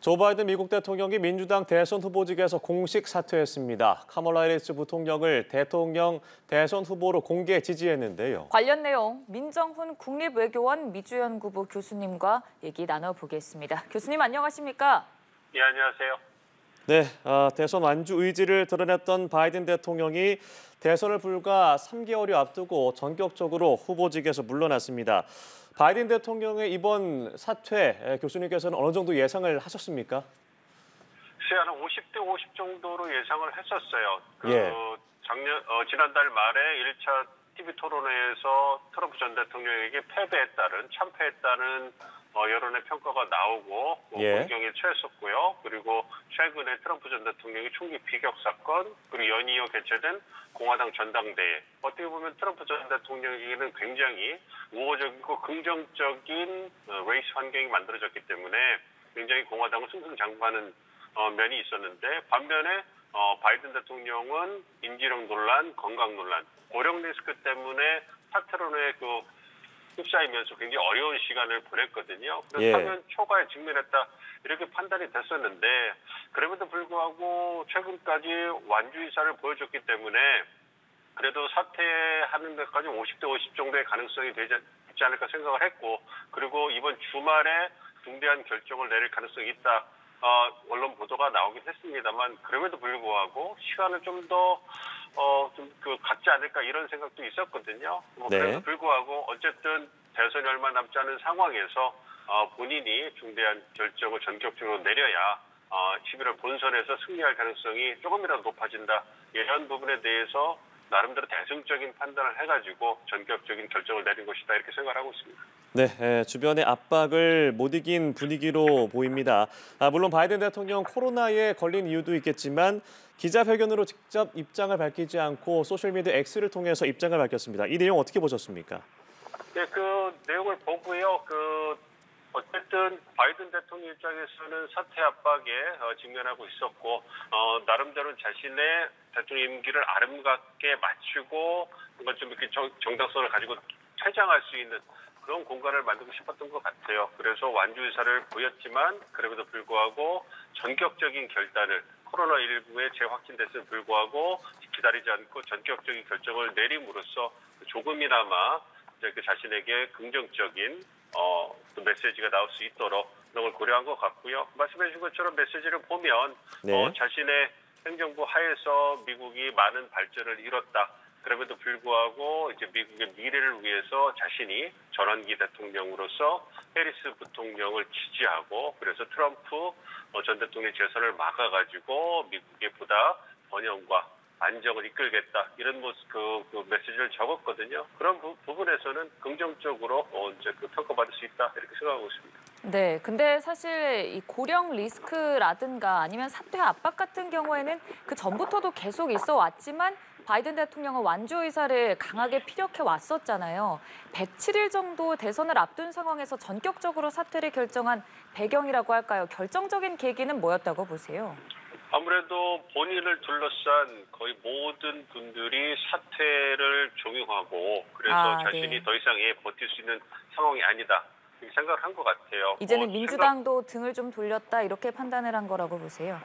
조 바이든 미국 대통령이 민주당 대선 후보직에서 공식 사퇴했습니다. 카멀라 해리스 부통령을 대통령 대선 후보로 공개 지지했는데요. 관련 내용 민정훈 국립외교원 미주연구부 교수님과 얘기 나눠보겠습니다. 교수님 안녕하십니까? 예, 안녕하세요. 네, 대선 완주 의지를 드러냈던 바이든 대통령이 대선을 불과 3개월여 앞두고 전격적으로 후보직에서 물러났습니다. 바이든 대통령의 이번 사퇴, 교수님께서는 어느 정도 예상을 하셨습니까? 글쎄, 한 50대 50 정도로 예상을 했었어요. 예. 지난달 말에 1차 TV 토론회에서 트럼프 전 대통령에게 패배에 따른, 참패했다는 여론의 평가가 나오고 공경에 처했었고요. 그리고 최근에 트럼프 전 대통령의 총기 피격 사건, 그리고 연이어 개최된 공화당 전당대회. 어떻게 보면 트럼프 전 대통령에게는 굉장히 우호적이고 긍정적인 레이스 환경이 만들어졌기 때문에 굉장히 공화당을 승승장구하는 면이 있었는데, 반면에 바이든 대통령은 인지력 논란, 건강 논란, 고령 리스크 때문에 사퇴론에 휩싸이면서 굉장히 어려운 시간을 보냈거든요. 그래서 사면 초과에 직면했다 이렇게 판단이 됐었는데, 그럼에도 불구하고 최근까지 완주의사를 보여줬기 때문에 그래도 사퇴하는 데까지 50대 50 정도의 가능성이 있지 않을까 생각을 했고, 그리고 이번 주말에 중대한 결정을 내릴 가능성이 있다. 언론 보도가 나오긴 했습니다만, 그럼에도 불구하고 시간을 좀 더 갖지 않을까 이런 생각도 있었거든요. 그럼에도 불구하고 어쨌든 대선이 얼마 남지 않은 상황에서 본인이 중대한 결정을 전격적으로 내려야 11월 본선에서 승리할 가능성이 조금이라도 높아진다. 이런 부분에 대해서 나름대로 대승적인 판단을 해가지고 전격적인 결정을 내린 것이다 이렇게 생각을 하고 있습니다. 네, 주변의 압박을 못 이긴 분위기로 보입니다. 물론 바이든 대통령 코로나에 걸린 이유도 있겠지만 기자회견으로 직접 입장을 밝히지 않고 소셜미디어 X를 통해서 입장을 밝혔습니다. 이 내용 어떻게 보셨습니까? 네, 그 내용을 보고요. 어쨌든 바이든 대통령 입장에서는 사퇴 압박에 직면하고 있었고, 나름대로 자신의 대통령 임기를 아름답게 마치고 뭔가 좀 이렇게 정당성을 가지고 퇴장할 수 있는 그런 공간을 만들고 싶었던 것 같아요. 그래서 완주의사를 보였지만 그럼에도 불구하고 전격적인 결단을, 코로나19에 재확진됐음에도 불구하고 기다리지 않고 전격적인 결정을 내림으로써 조금이나마 이제 자신에게 긍정적인 메시지가 나올 수 있도록 그런 걸 고려한 것 같고요. 말씀해 주신 것처럼 메시지를 보면 자신의 행정부 하에서 미국이 많은 발전을 이뤘다. 그럼에도 불구하고 이제 미국의 미래를 위해서 자신이 전환기 대통령으로서 해리스 부통령을 지지하고, 그래서 트럼프 전 대통령의 재선을 막아가지고 미국의 보다 번영과 안정을 이끌겠다 이런 그 메시지를 적었거든요. 그런 부분에서는 긍정적으로 이제 평가받을 수 있다 이렇게 생각하고 있습니다. 네, 근데 사실 이 고령 리스크라든가 아니면 사퇴 압박 같은 경우에는 그 전부터도 계속 있어 왔지만 바이든 대통령은 완주 의사를 강하게 피력해 왔었잖아요. 107일 정도 대선을 앞둔 상황에서 전격적으로 사퇴를 결정한 배경이라고 할까요? 결정적인 계기는 뭐였다고 보세요? 아무래도 본인을 둘러싼 거의 모든 분들이 사퇴를 종용하고, 그래서 자신이 더 이상 버틸 수 있는 상황이 아니다 이렇게 생각을 한 것 같아요. 이제는 민주당도 등을 좀 돌렸다 이렇게 판단을 한 거라고 보세요?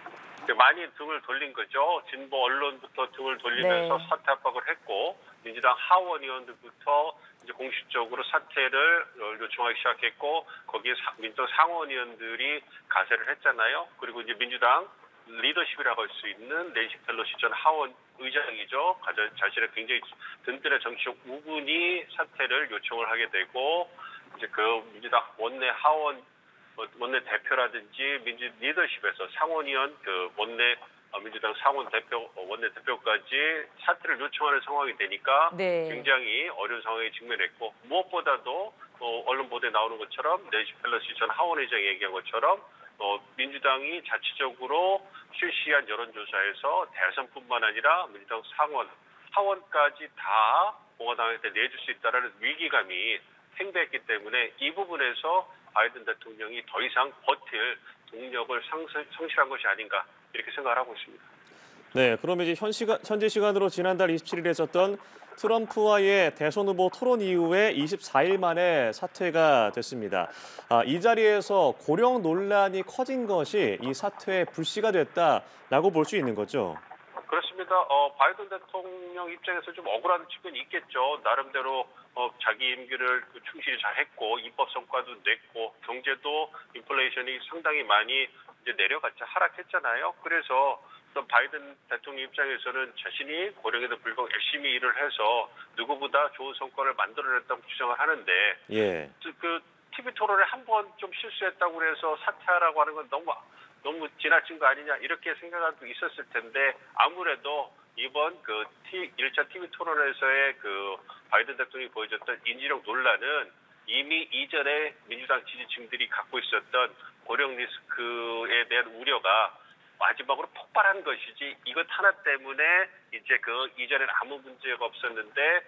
많이 등을 돌린 거죠. 진보 언론부터 등을 돌리면서 사퇴 압박을 했고, 민주당 하원 의원들부터 이제 공식적으로 사퇴를 요청하기 시작했고, 거기에 민주당 상원 의원들이 가세를 했잖아요. 그리고 이제 민주당 리더십이라고 할 수 있는 낸시 펠로시 전 하원 의장이죠. 자신의 굉장히 든든한 정치적 우군이 사퇴를 요청을 하게 되고, 이제 그 민주당 원내 대표라든지 민주 리더십에서 상원의원 원내 민주당 상원 대표 원내 대표까지 사퇴를 요청하는 상황이 되니까 굉장히 어려운 상황에 직면했고, 무엇보다도 언론 보도에 나오는 것처럼 낸시 펠로시 전 하원 의장이 얘기한 것처럼 민주당이 자체적으로 실시한 여론조사에서 대선뿐만 아니라 민주당 하원까지 다 공화당한테 내줄 수 있다는 위기감이 팽배했기 때문에 이 부분에서 바이든 대통령이 더 이상 버틸 동력을 상실한 것이 아닌가 이렇게 생각을 하고 있습니다. 네, 그러면 이제 현지 시간으로 지난달 27일에 있었던 트럼프와의 대선 후보 토론 이후에 24일 만에 사퇴가 됐습니다. 이 자리에서 고령 논란이 커진 것이 이 사퇴의 불씨가 됐다라고 볼 수 있는 거죠. 그렇습니다. 바이든 대통령 입장에서 좀 억울한 측면이 있겠죠. 나름대로 자기 임기를 충실히 잘했고 입법 성과도 냈고 경제도 인플레이션이 상당히 많이 이제 내려갔자 하락했잖아요. 그래서 또 바이든 대통령 입장에서는 자신이 고령에도 불구하고 열심히 일을 해서 누구보다 좋은 성과를 만들어냈다고 주장을 하는데 예. 그 TV 토론에 한 번 좀 실수했다고 해서 사퇴하라고 하는 건 너무 지나친 거 아니냐 이렇게 생각하고 있었을 텐데 아무래도 이번 1차 TV 토론에서의 바이든 대통령이 보여줬던 인지력 논란은 이미 이전에 민주당 지지층들이 갖고 있었던 고령 리스크에 대한 우려가 마지막으로 폭발한 것이지 이것 하나 때문에 이제 이전에는 아무 문제가 없었는데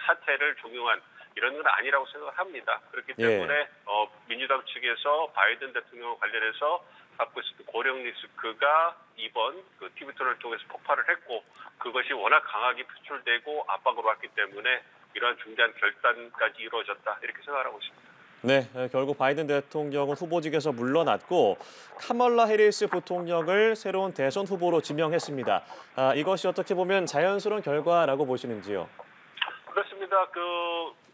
사태를 종용한 이런 건 아니라고 생각을 합니다. 그렇기 때문에 민주당 측에서 바이든 대통령과 관련해서 갖고 있었던 고령 리스크가 이번 TV 토론을 통해서 폭발을 했고 그것이 워낙 강하게 표출되고 압박으로 왔기 때문에 이러한 중대한 결단까지 이루어졌다 이렇게 생각하고 있습니다. 네, 결국 바이든 대통령은 후보직에서 물러났고 카멀라 해리스 부통령을 새로운 대선 후보로 지명했습니다. 이것이 어떻게 보면 자연스러운 결과라고 보시는지요? 그렇습니다.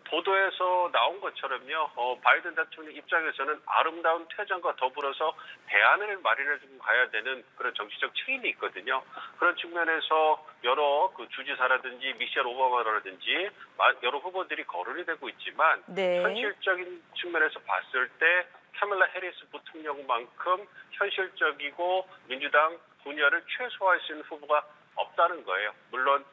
보도에서 나온 것처럼요. 바이든 대통령 입장에서는 아름다운 퇴장과 더불어서 대안을 마련해주고 가야 되는 그런 정치적 책임이 있거든요. 그런 측면에서 여러 주지사라든지 미셸 오바마라든지 여러 후보들이 거론이 되고 있지만 현실적인 측면에서 봤을 때 카멀라 해리스 부통령만큼 현실적이고 민주당 분열을 최소화할 수 있는 후보가 없다는 거예요. 물론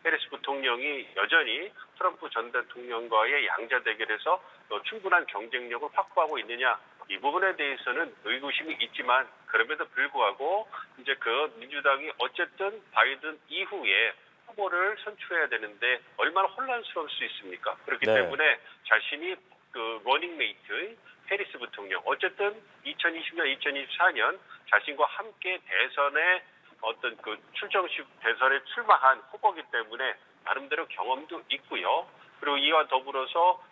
해리스 부통령이 여전히 트럼프 전 대통령과의 양자 대결에서 충분한 경쟁력을 확보하고 있느냐 이 부분에 대해서는 의구심이 있지만 그럼에도 불구하고 이제 민주당이 어쨌든 바이든 이후에 후보를 선출해야 되는데 얼마나 혼란스러울 수 있습니까? 그렇기 때문에 자신이 러닝메이트의 해리스 부통령 어쨌든 2020년, 2024년 자신과 함께 대선에 어떤 출정식 대선에 출마한 후보이기 때문에 나름대로 경험도 있고요. 그리고 이와 더불어서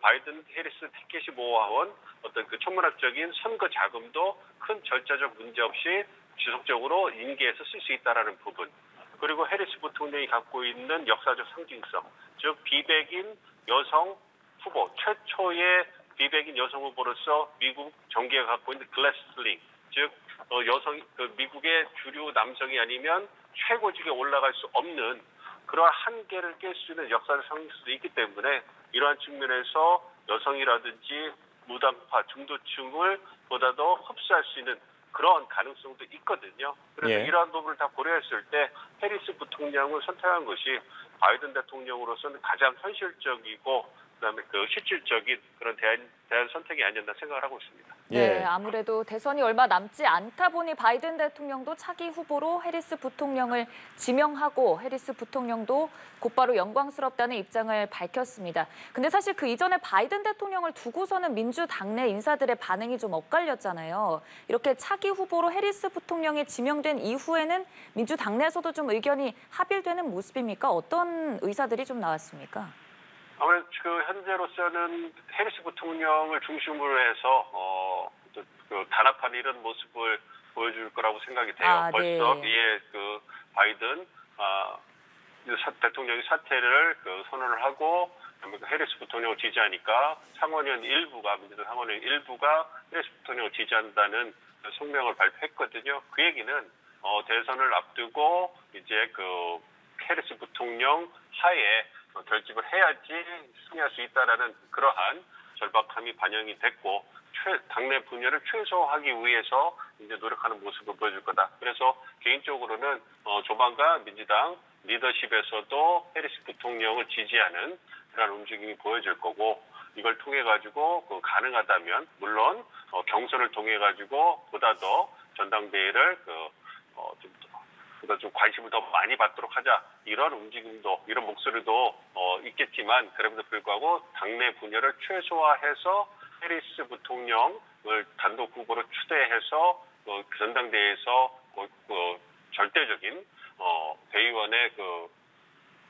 바이든 해리스 티켓이 모아온 어떤 천문학적인 선거 자금도 큰 절차적 문제 없이 지속적으로 인계해서 쓸 수 있다라는 부분. 그리고 해리스 부통령이 갖고 있는 역사적 상징성, 즉 비백인 여성 후보 최초의 비백인 여성 후보로서 미국 정계가 갖고 있는 글래스링, 즉 미국의 주류 남성이 아니면 최고직에 올라갈 수 없는 그러한 한계를 깰 수 있는 역사적 상징성도 있기 때문에 이러한 측면에서 여성이라든지 무당파 중도층을 보다 더 흡수할 수 있는 그런 가능성도 있거든요. 그래서 이러한 부분을 다 고려했을 때 해리스 부통령을 선택한 것이 바이든 대통령으로서는 가장 현실적이고 그다음에 실질적인 그런 대안 선택이 아니었나 생각을 하고 있습니다. 네, 아무래도 대선이 얼마 남지 않다 보니 바이든 대통령도 차기 후보로 해리스 부통령을 지명하고 해리스 부통령도 곧바로 영광스럽다는 입장을 밝혔습니다. 근데 사실 그 이전에 바이든 대통령을 두고서는 민주당 내 인사들의 반응이 좀 엇갈렸잖아요. 이렇게 차기 후보로 해리스 부통령이 지명된 이후에는 민주당 내에서도 좀 의견이 합일되는 모습입니까? 어떤 의사들이 좀 나왔습니까? 아무래도 현재로서는 해리스 부통령을 중심으로 해서 단합하는 이런 모습을 보여줄 거라고 생각이 돼요. 벌써 바이든 대통령이 사퇴를 선언을 하고 해리스 부통령을 지지하니까 상원의원 일부가 민주당 상원의원 일부가 해리스 부통령을 지지한다는 성명을 발표했거든요. 그 얘기는 대선을 앞두고 이제 해리스 부통령 하에 결집을 해야지 승리할 수 있다라는 그러한 절박함이 반영이 됐고 당내 분열을 최소화하기 위해서 이제 노력하는 모습을 보여줄 거다. 그래서 개인적으로는 조만간 민주당 리더십에서도 해리스 부통령을 지지하는 그런 움직임이 보여질 거고 이걸 통해 가지고 가능하다면 물론 경선을 통해 가지고 보다 더 전당대회를 좀 관심을 더 많이 받도록 하자 이런 움직임도 이런 목소리도 있겠지만 그럼에도 불구하고 당내 분열을 최소화해서 해리스 부통령을 단독 후보로 추대해서 전당대회에서 절대적인 대의원의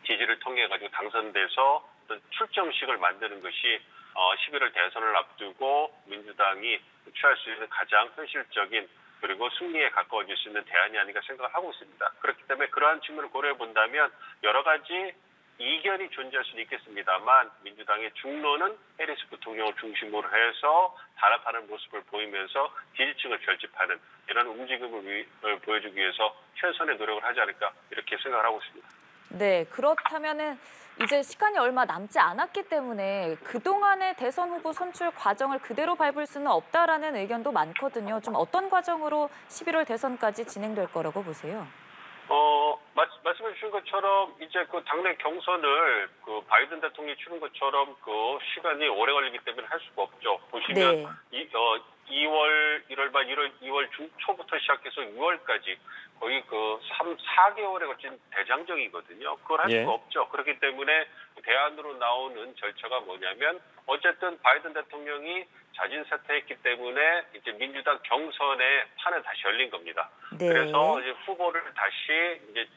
지지를 통해 가지고 당선돼서 어떤 출정식을 만드는 것이 11월 대선을 앞두고 민주당이 취할 수 있는 가장 현실적인 그리고 승리에 가까워질 수 있는 대안이 아닌가 생각을 하고 있습니다. 그렇기 때문에 그러한 측면을 고려해 본다면 여러 가지 이견이 존재할 수는 있겠습니다만 민주당의 중론은 해리스 부통령을 중심으로 해서 단합하는 모습을 보이면서 지지층을 결집하는 이런 움직임을 보여주기 위해서 최선의 노력을 하지 않을까 이렇게 생각을 하고 있습니다. 네, 그렇다면은 이제 시간이 얼마 남지 않았기 때문에 그동안의 대선 후보 선출 과정을 그대로 밟을 수는 없다라는 의견도 많거든요. 좀 어떤 과정으로 11월 대선까지 진행될 거라고 보세요? 말씀해 주신 것처럼 이제 그 당내 경선을 그 바이든 대통령이 치른 것처럼 그 시간이 오래 걸리기 때문에 할 수가 없죠. 보시면 네. 2월, 1월 말, 2월 중초부터 시작해서 6월까지 거의 그 4개월에 걸친 대장정이거든요. 그걸 할 수가 없죠. 그렇기 때문에 대안으로 나오는 절차가 뭐냐면 어쨌든 바이든 대통령이 자진 사퇴했기 때문에 이제 민주당 경선의 판은 다시 열린 겁니다. 네. 그래서 이제 후보를 다시 이제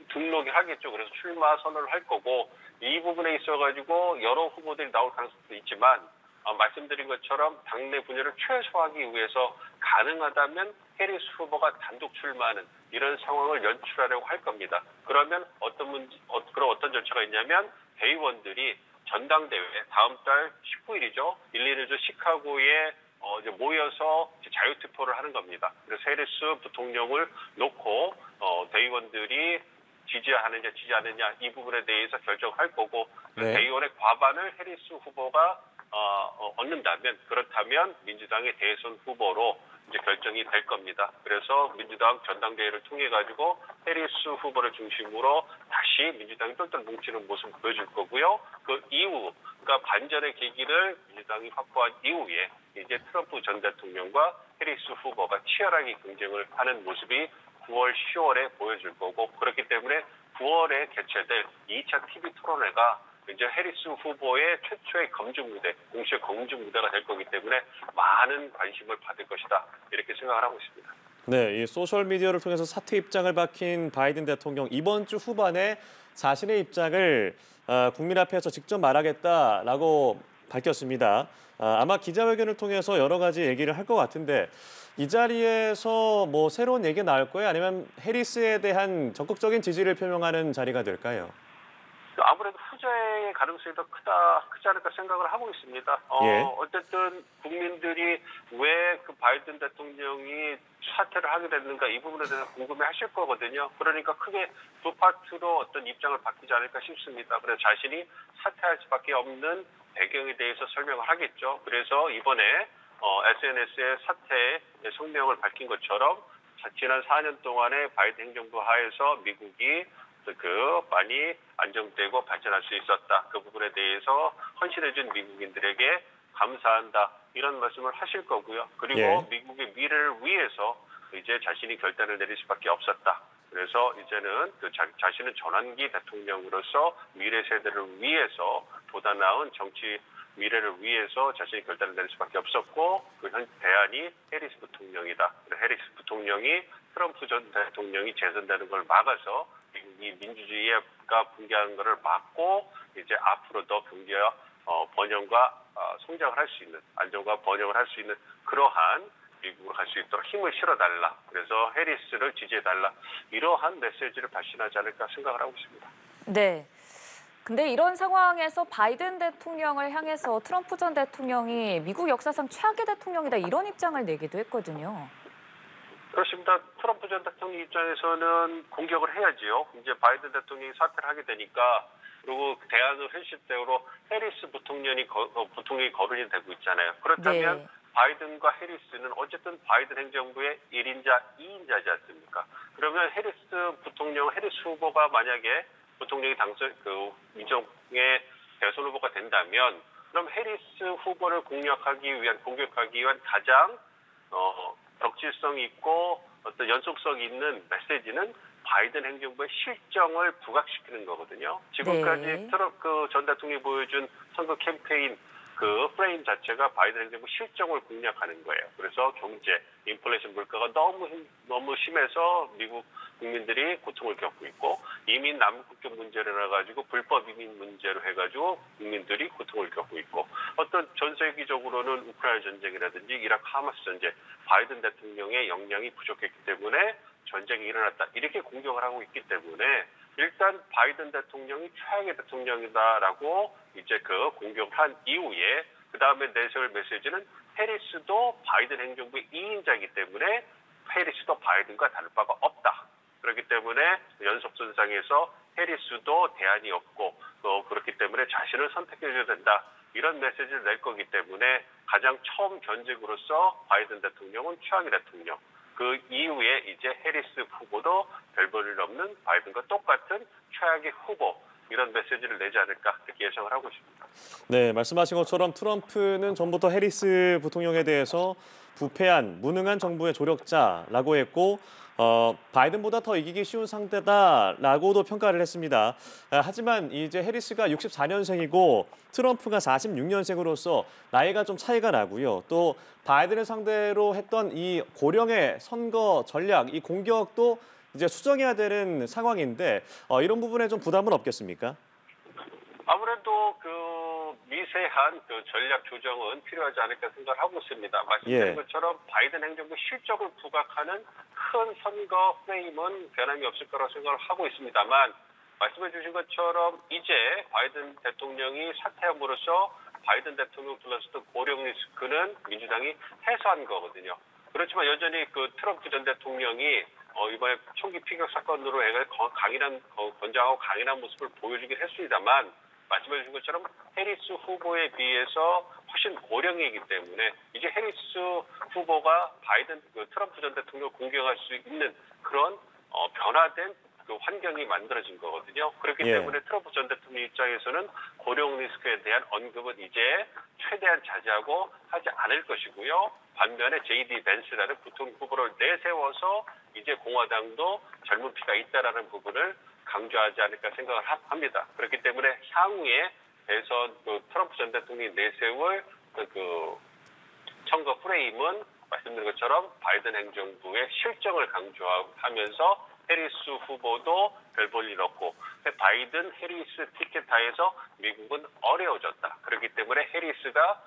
등록이 하겠죠. 그래서 출마 선언을 할 거고 이 부분에 있어가지고 여러 후보들이 나올 가능성도 있지만 말씀드린 것처럼 당내 분열을 최소화하기 위해서 가능하다면 해리스 후보가 단독 출마하는 이런 상황을 연출하려고 할 겁니다. 그러면 그런 어떤 절차가 있냐면 대의원들이 전당대회 다음 달 19일이죠. 일리노이주 시카고에 이제 모여서 자유투표를 하는 겁니다. 그래서 해리스 부통령을 놓고 대의원들이 지지하느냐 지지 않느냐 이 부분에 대해서 결정할 거고 대의원의 과반을 해리스 후보가 얻는다면 그렇다면 민주당의 대선 후보로 이제 결정이 될 겁니다. 그래서 민주당 전당대회를 통해 가지고 해리스 후보를 중심으로 다시 민주당이 똘똘 뭉치는 모습을 보여줄 거고요. 그 이후 그러니까 반전의 계기를 민주당이 확보한 이후에 이제 트럼프 전 대통령과 해리스 후보가 치열하게 경쟁을 하는 모습이 9월, 10월에 보여줄 거고 그렇기 때문에 9월에 개최될 2차 TV 토론회가 이제 해리스 후보의 최초의 검증 무대, 공식 검증 무대가 될 거기 때문에 많은 관심을 받을 것이다. 이렇게 생각을 하고 있습니다. 네, 이 소셜 미디어를 통해서 사퇴 입장을 밝힌 바이든 대통령 이번 주 후반에 자신의 입장을 국민 앞에서 직접 말하겠다라고 밝혔습니다. 아마 기자회견을 통해서 여러 가지 얘기를 할 것 같은데 이 자리에서 뭐 새로운 얘기가 나올 거예요? 아니면 해리스에 대한 적극적인 지지를 표명하는 자리가 될까요? 아무래도 후자의 가능성이 더 크지 않을까 생각을 하고 있습니다. 어쨌든 국민들이 왜 그 바이든 대통령이 사퇴를 하게 됐는가 이 부분에 대해서 궁금해하실 거거든요. 그러니까 크게 두 파트로 어떤 입장을 바뀌지 않을까 싶습니다. 그래서 자신이 사퇴할 수밖에 없는 배경에 대해서 설명을 하겠죠. 그래서 이번에 SNS에 사퇴의 성명을 밝힌 것처럼 지난 4년 동안에 바이든 행정부 하에서 미국이 많이 안정되고 발전할 수 있었다. 그 부분에 대해서 헌신해준 미국인들에게 감사한다. 이런 말씀을 하실 거고요. 그리고 미국의 미래를 위해서 이제 자신이 결단을 내릴 수밖에 없었다. 그래서 이제는 자신은 전환기 대통령으로서 미래 세대를 위해서 보다 나은 정치 미래를 위해서 자신이 결단을 내릴 수밖에 없었고 그 대안이 해리스 부통령이다. 해리스 부통령이 트럼프 전 대통령이 재선되는 걸 막아서 미국이 민주주의가 붕괴하는 것을 막고 이제 앞으로 더 경제와 번영과 성장을 할 수 있는 안정과 번영을 할 수 있는 그러한 미국으로 갈 수 있도록 힘을 실어달라. 그래서 해리스를 지지해달라. 이러한 메시지를 발신하지 않을까 생각을 하고 있습니다. 네. 근데 이런 상황에서 바이든 대통령을 향해서 트럼프 전 대통령이 미국 역사상 최악의 대통령이다 이런 입장을 내기도 했거든요. 그렇습니다. 트럼프 전 대통령 입장에서는 공격을 해야지요. 이제 바이든 대통령이 사퇴를 하게 되니까 그리고 대안을 현실적으로 해리스 부통령이 거론이 되고 있잖아요. 그렇다면 바이든과 해리스는 어쨌든 바이든 행정부의 1인자, 2인자지 않습니까? 그러면 해리스 부통령, 해리스 후보가 만약에 부통령이 민정의 대선 후보가 된다면 그럼 해리스 후보를 공격하기 위한 가장 덕질성 있고 어떤 연속성 있는 메시지는 바이든 행정부의 실정을 부각시키는 거거든요. 지금까지 트럼프 전 대통령이 보여준 선거 캠페인 그 프레임 자체가 바이든 행정부 실정을 공략하는 거예요. 그래서 경제, 인플레이션 물가가 너무 심해서 미국 국민들이 고통을 겪고 있고 이민 남북 국경 문제를 해가지고 불법 이민 문제로 해가지고 국민들이 고통을 겪고 있고 어떤 전 세계적으로는 우크라이나 전쟁이라든지 이라크 하마스 전쟁, 바이든 대통령의 역량이 부족했기 때문에 전쟁이 일어났다 이렇게 공격을 하고 있기 때문에 일단 바이든 대통령이 최악의 대통령이다라고 이제 그 공격을 한 이후에 그 다음에 내세울 메시지는 해리스도 바이든 행정부의 2인자이기 때문에 해리스도 바이든과 다를 바가 없다. 그렇기 때문에 연속선상에서 해리스도 대안이 없고 또 그렇기 때문에 자신을 선택해줘야 된다. 이런 메시지를 낼 거기 때문에 가장 처음 견직으로서 바이든 대통령은 최악의 대통령. 그 이후에 이제 해리스 후보도 별 볼 일 없는 바이든과 똑같은 최악의 후보. 이런 메시지를 내지 않을까 이렇게 예상을 하고 있습니다. 네, 말씀하신 것처럼 트럼프는 전부터 해리스 부통령에 대해서 부패한, 무능한 정부의 조력자라고 했고 바이든보다 더 이기기 쉬운 상대다라고도 평가를 했습니다. 하지만 이제 해리스가 64년생이고 트럼프가 46년생으로서 나이가 좀 차이가 나고요. 또 바이든을 상대로 했던 이 고령의 선거 전략, 이 공격도 이제 수정해야 되는 상황인데 이런 부분에 좀 부담은 없겠습니까? 아무래도 그 미세한 그 전략 조정은 필요하지 않을까 생각하고 있습니다. 말씀드린 것처럼 바이든 행정부 실적을 부각하는 큰 선거 프레임은 변함이 없을 거라고 생각을 하고 있습니다만 말씀해 주신 것처럼 이제 바이든 대통령이 사퇴함으로써 바이든 대통령 둘러쌌던 고령 리스크는 민주당이 해소한 거거든요. 그렇지만 여전히 그 트럼프 전 대통령이 이번에 총기 피격 사건으로 건장하고 강인한 모습을 보여주긴 했습니다만 말씀해 주신 것처럼 해리스 후보에 비해서 훨씬 고령이기 때문에 이제 해리스 후보가 트럼프 전 대통령을 공격할 수 있는 그런 변화된 그 환경이 만들어진 거거든요. 그렇기 때문에 트럼프 전 대통령 입장에서는 고령 리스크에 대한 언급은 이제 최대한 자제하고 하지 않을 것이고요. 반면에 J.D. 벤스라는 부통령 후보를 내세워서 이제 공화당도 젊은 피가 있다라는 부분을 강조하지 않을까 생각을 합니다. 그렇기 때문에 향후에 대선 트럼프 전 대통령이 내세울 그 선거 프레임은 말씀드린 것처럼 바이든 행정부의 실정을 강조하면서 해리스 후보도 별 볼 일 없고 바이든 해리스 티켓 하에서 미국은 어려워졌다. 그렇기 때문에 해리스가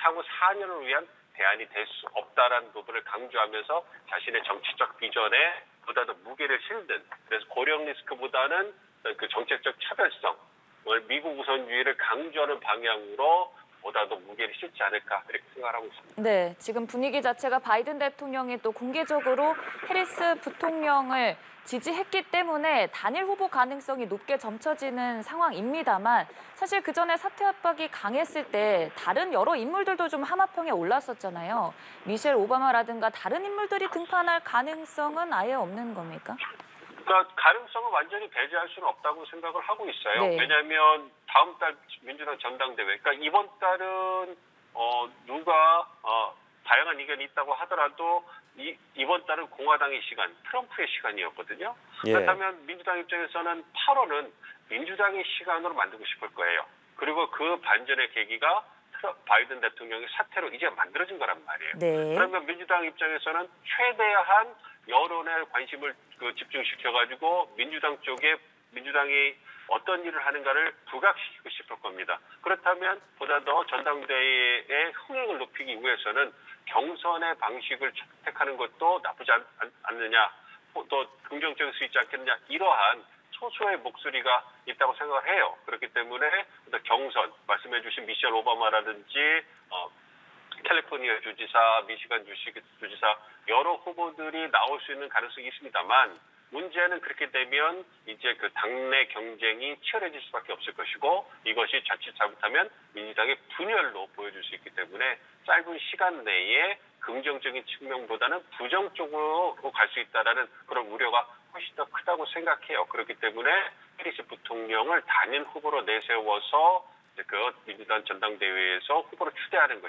향후 4년을 위한 대안이 될 수 없다라는 부분을 강조하면서 자신의 정치적 비전에 보다 더 무게를 실든 그래서 고령 리스크보다는 그 정책적 차별성, 미국 우선주의를 강조하는 방향으로 보다 더 무게를 실지 않을까 이렇게 생각하고 있습니다. 네, 지금 분위기 자체가 바이든 대통령이 또 공개적으로 해리스 부통령을 지지했기 때문에 단일 후보 가능성이 높게 점쳐지는 상황입니다만 사실 그전에 사퇴 압박이 강했을 때 다른 여러 인물들도 좀 하마평에 올랐었잖아요. 미셸 오바마라든가 다른 인물들이 등판할 가능성은 아예 없는 겁니까? 그러니까 가능성을 완전히 배제할 수는 없다고 생각을 하고 있어요. 네. 왜냐하면 다음 달 민주당 전당대회, 그러니까 이번 달은 누가 다양한 의견이 있다고 하더라도 이번 달은 공화당의 시간, 트럼프의 시간이었거든요. 그렇다면 민주당 입장에서는 8월은 민주당의 시간으로 만들고 싶을 거예요. 그리고 그 반전의 계기가 바이든 대통령의 사퇴로 이제 만들어진 거란 말이에요. 네. 그러면 민주당 입장에서는 최대한 여론에 관심을 집중시켜가지고 민주당이 어떤 일을 하는가를 부각시키고 싶을 겁니다. 그렇다면 보다 더 전당대회의 흥행을 높이기 위해서는 경선의 방식을 택하는 것도 나쁘지 않느냐, 또 긍정적일 수 있지 않겠느냐 이러한 소수의 목소리가 있다고 생각을 해요. 그렇기 때문에 경선, 말씀해 주신 미셸 오바마라든지 캘리포니아 주지사, 미시간 주지사 여러 후보들이 나올 수 있는 가능성이 있습니다만 문제는 그렇게 되면 이제 그 당내 경쟁이 치열해질 수밖에 없을 것이고 이것이 자칫 잘못하면 민주당의 분열로 보여줄 수 있기 때문에 짧은 시간 내에 긍정적인 측면보다는 부정적으로 갈 수 있다라는 그런 우려가 훨씬 더 크다고 생각해요. 그렇기 때문에 해리스 부통령을 단일 후보로 내세워서 그 민주당 전당대회에서 후보로 추대하는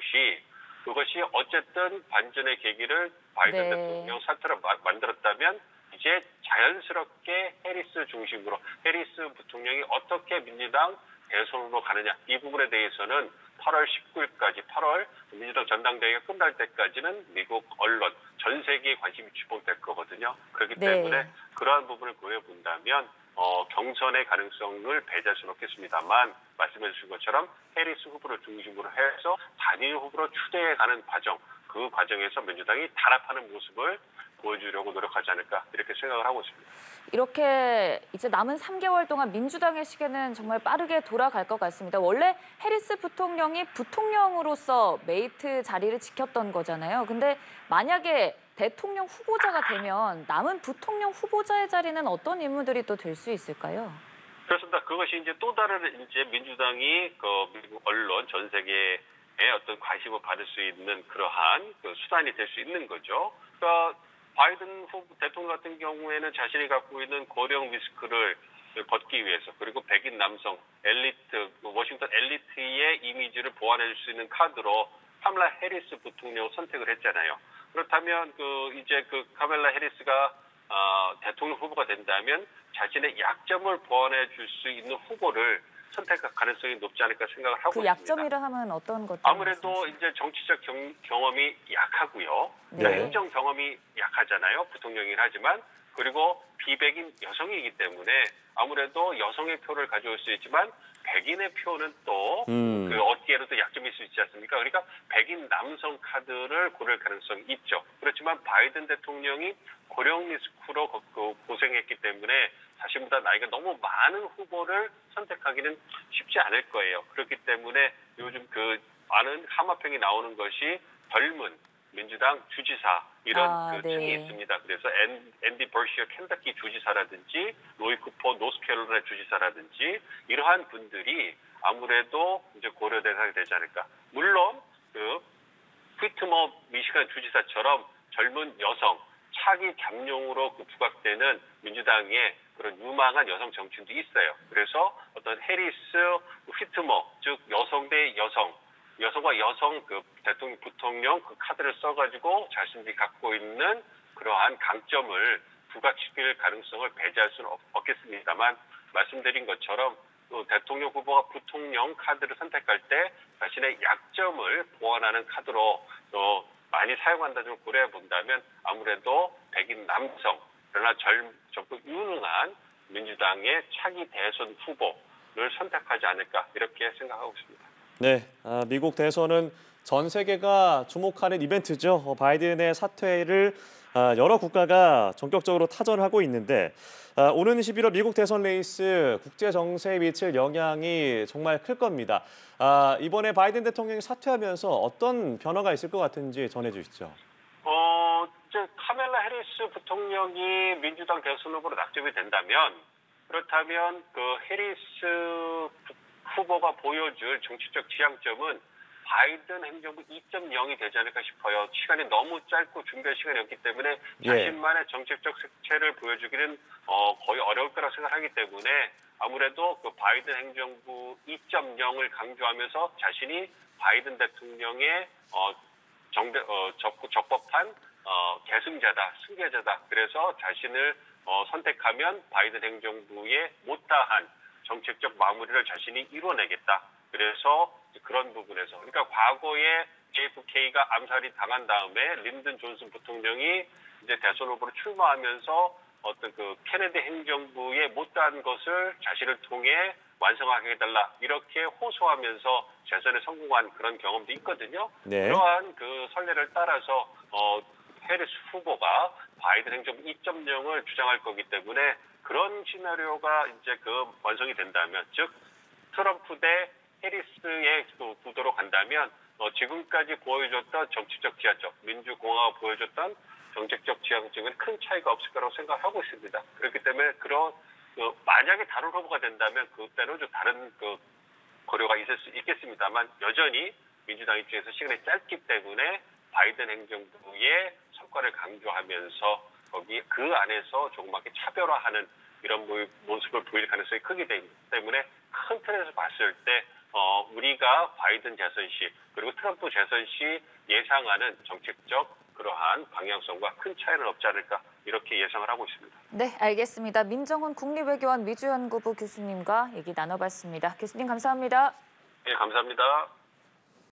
그것이 어쨌든 반전의 계기를 바이든 대통령 사태로 만들었다면 이제 자연스럽게 해리스 중심으로 해리스 부통령이 어떻게 민주당 대선으로 가느냐 이 부분에 대해서는 8월 19일까지 8월 민주당 전당대회가 끝날 때까지는 미국 언론 전 세계에 관심이 집중될 거거든요. 그렇기 네. 때문에 그러한 부분을 고려해 본다면 경선의 가능성을 배제할 수는 없겠습니다만 말씀해 주신 것처럼 해리스 후보를 중심으로 해서 단일 후보로 추대해가는 과정, 그 과정에서 민주당이 단합하는 모습을 보여주려고 노력하지 않을까 이렇게 생각을 하고 있습니다. 이렇게 이제 남은 3개월 동안 민주당의 시계는 정말 빠르게 돌아갈 것 같습니다. 원래 해리스 부통령이 부통령으로서 메이트 자리를 지켰던 거잖아요. 근데 만약에 대통령 후보자가 되면 남은 부통령 후보자의 자리는 어떤 인물들이 또 될 수 있을까요? 그렇습니다. 그것이 이제 또 다른 이제 민주당이 그 미국 언론 전 세계에 어떤 관심을 받을 수 있는 그러한 그 수단이 될 수 있는 거죠. 그러니까 바이든 후보 대통령 같은 경우에는 자신이 갖고 있는 고령 리스크를 걷기 위해서 그리고 백인 남성 엘리트 워싱턴 엘리트의 이미지를 보완해 줄 수 있는 카드로 카멜라 해리스 부통령을 선택을 했잖아요. 그렇다면 이제 카멜라 해리스가 대통령 후보가 된다면 자신의 약점을 보완해 줄 수 있는 후보를 선택할 가능성이 높지 않을까 생각을 하고 그 있습니다. 약점이라 하면 어떤 것들? 아무래도 이제 정치적 경험이 약하고요. 네. 행정 경험이 약하잖아요. 부통령이긴 하지만. 그리고 비백인 여성이기 때문에 아무래도 여성의 표를 가져올 수 있지만 백인의 표는 또 어디에라도 약점이 있을 수 있지 않습니까? 그러니까 백인 남성 카드를 고를 가능성이 있죠. 그렇지만 바이든 대통령이 고령 리스크로 고생했기 때문에 자신보다 나이가 너무 많은 후보를 선택하기는 쉽지 않을 거예요. 그렇기 때문에 요즘 많은 하마평이 나오는 것이 젊은 민주당 주지사 이런 네. 층이 있습니다. 그래서 앤디 버시어 켄터키 주지사라든지 로이 쿠퍼 노스캐롤라이나 주지사라든지 이러한 분들이 아무래도 이제 고려 대상이 되지 않을까. 물론 휘트머 미시간 주지사처럼 젊은 여성 차기 잠룡으로 부각되는 민주당의 그런 유망한 여성 정치인도 있어요. 그래서 어떤 해리스, 휘트머 즉 여성 대 여성 여성과 여성 대통령, 부통령 카드를 써가지고 자신들이 갖고 있는 그러한 강점을 부각시킬 가능성을 배제할 수는 없겠습니다만 말씀드린 것처럼 대통령 후보가 부통령 카드를 선택할 때 자신의 약점을 보완하는 카드로 많이 사용한다는 걸 고려해 본다면 아무래도 백인 남성 그러나 젊고 유능한 민주당의 차기 대선 후보를 선택하지 않을까 이렇게 생각하고 있습니다. 네, 미국 대선은 전 세계가 주목하는 이벤트죠. 바이든의 사퇴를 여러 국가가 전격적으로 타전하고 있는데 오는 11월 미국 대선 레이스 국제 정세에 미칠 영향이 정말 클 겁니다. 이번에 바이든 대통령이 사퇴하면서 어떤 변화가 있을 것 같은지 전해주시죠. 이제 카멜라 해리스 부통령이 민주당 대선 후보로 낙점이 된다면 그렇다면 해리스 후보가 보여줄 정치적 지향점은 바이든 행정부 2.0이 되지 않을까 싶어요. 시간이 너무 짧고 준비할 시간이 없기 때문에 자신만의 정책적 색채를 보여주기는 거의 어려울 거라 생각하기 때문에 아무래도 바이든 행정부 2.0을 강조하면서 자신이 바이든 대통령의 적법한 계승자다, 승계자다. 그래서 자신을 선택하면 바이든 행정부의 못다한 정책적 마무리를 자신이 이뤄내겠다. 그래서 그런 부분에서 그러니까 과거에 JFK가 암살이 당한 다음에 린든 존슨 부통령이 이제 대선 후보로 출마하면서 어떤 케네디 행정부의 못다한 것을 자신을 통해 완성하게 해달라 이렇게 호소하면서 재선에 성공한 그런 경험도 있거든요. 네. 그러한 선례를 따라서 해리스 후보가 바이든 행정부 2.0을 주장할 거기 때문에 그런 시나리오가 이제 완성이 된다면 즉 트럼프 대 해리스의 구도로 간다면 지금까지 보여줬던 정치적 지향점, 민주공화가 보여줬던 정책적 지향점은 큰 차이가 없을 거라고 생각하고 있습니다. 그렇기 때문에 만약에 다른 후보가 된다면 그때는 좀 다른 고려가 있을 수 있겠습니다만 여전히 민주당 입장에서 시간이 짧기 때문에 바이든 행정부의 성과를 강조하면서 그 안에서 조그맣게 차별화하는 이런 모습을 보일 가능성이 크기 때문에 큰 틀에서 봤을 때 우리가 바이든 재선 시 그리고 트럼프 재선 시 예상하는 정책적 그러한 방향성과 큰 차이는 없지 않을까 이렇게 예상을 하고 있습니다. 네, 알겠습니다. 민정훈 국립외교원 미주연구부 교수님과 얘기 나눠봤습니다. 교수님 감사합니다. 네, 감사합니다.